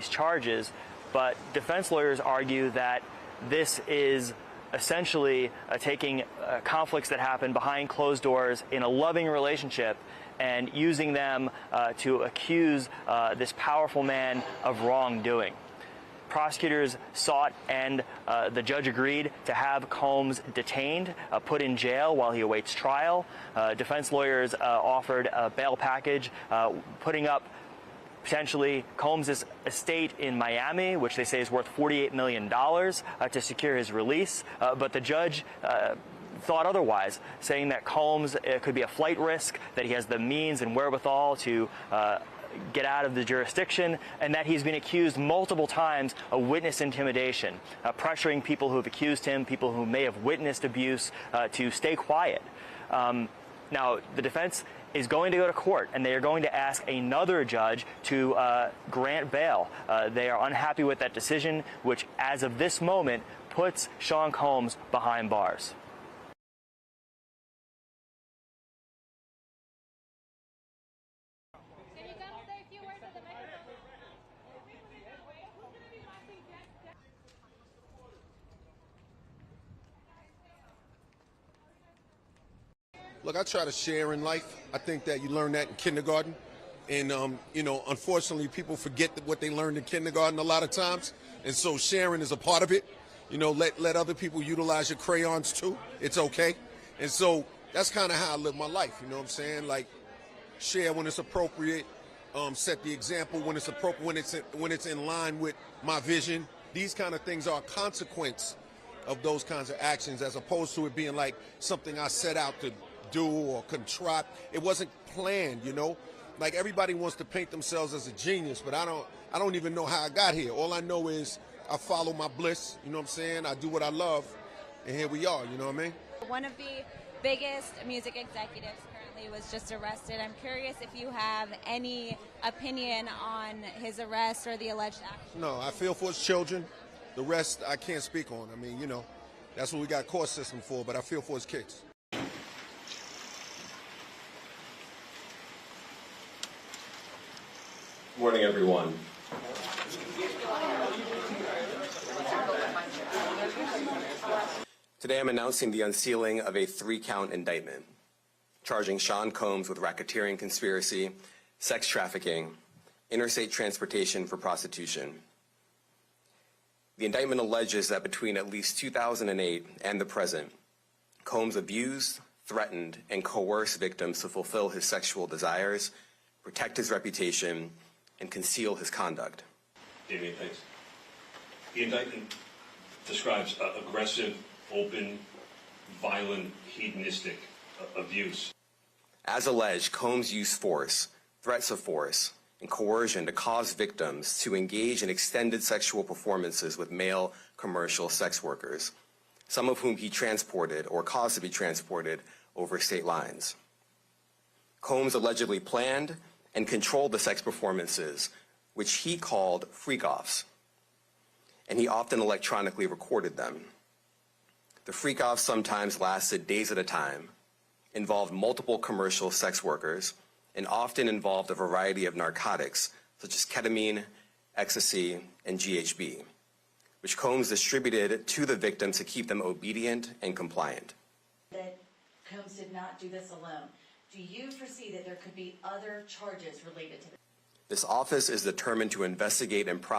charges, but defense lawyers argue that this is essentially taking conflicts that happen behind closed doors in a loving relationship and using them to accuse this powerful man of wrongdoing. Prosecutors sought and the judge agreed to have Combs detained, put in jail while he awaits trial. Defense lawyers offered a bail package, putting up potentially Combs' estate in Miami, which they say is worth $48 million to secure his release. But the judge thought otherwise, saying that Combs could be a flight risk, that he has the means and wherewithal to get out of the jurisdiction, and that he's been accused multiple times of witness intimidation, pressuring people who have accused him, people who may have witnessed abuse, to stay quiet. Now, the defense is going to go to court, and they are going to ask another judge to grant bail. They are unhappy with that decision, which, as of this moment, puts Sean Combs behind bars. Look, I try to share in life. I think that you learn that in kindergarten. And, you know, unfortunately, people forget what they learned in kindergarten a lot of times. And so sharing is a part of it. You know, let other people utilize your crayons, too. It's okay. And so that's kind of how I live my life, you know what I'm saying? Like, share when it's appropriate, set the example when it's appropriate, when it's in line with my vision. These kind of things are a consequence of those kinds of actions, as opposed to it being like something I set out to do or contrive. It wasn't planned, you know. Like, everybody wants to paint themselves as a genius, but I don't even know how I got here. All I know is I follow my bliss, you know what I'm saying? I do what I love, and here we are, you know what I mean? One of the biggest music executives currently was just arrested. I'm curious if you have any opinion on his arrest or the alleged action. No, I feel for his children. The rest I can't speak on. I mean, you know, that's what we got court system for, but I feel for his kids. Good morning, everyone. Today I'm announcing the unsealing of a 3-count indictment, charging Sean Combs with racketeering conspiracy, sex trafficking, interstate transportation for prostitution. The indictment alleges that between at least 2008 and the present, Combs abused, threatened, and coerced victims to fulfill his sexual desires, protect his reputation, and conceal his conduct. Damien, thanks. The indictment describes aggressive, open, violent, hedonistic abuse. As alleged, Combs used force, threats of force, and coercion to cause victims to engage in extended sexual performances with male commercial sex workers, some of whom he transported or caused to be transported over state lines. Combs allegedly planned and controlled the sex performances, which he called freak-offs, and he often electronically recorded them. The freak-offs sometimes lasted days at a time, involved multiple commercial sex workers, and often involved a variety of narcotics, such as ketamine, ecstasy, and GHB, which Combs distributed to the victims to keep them obedient and compliant. That Combs did not do this alone. Do you foresee that there could be other charges related to this? This office is determined to investigate and prosecute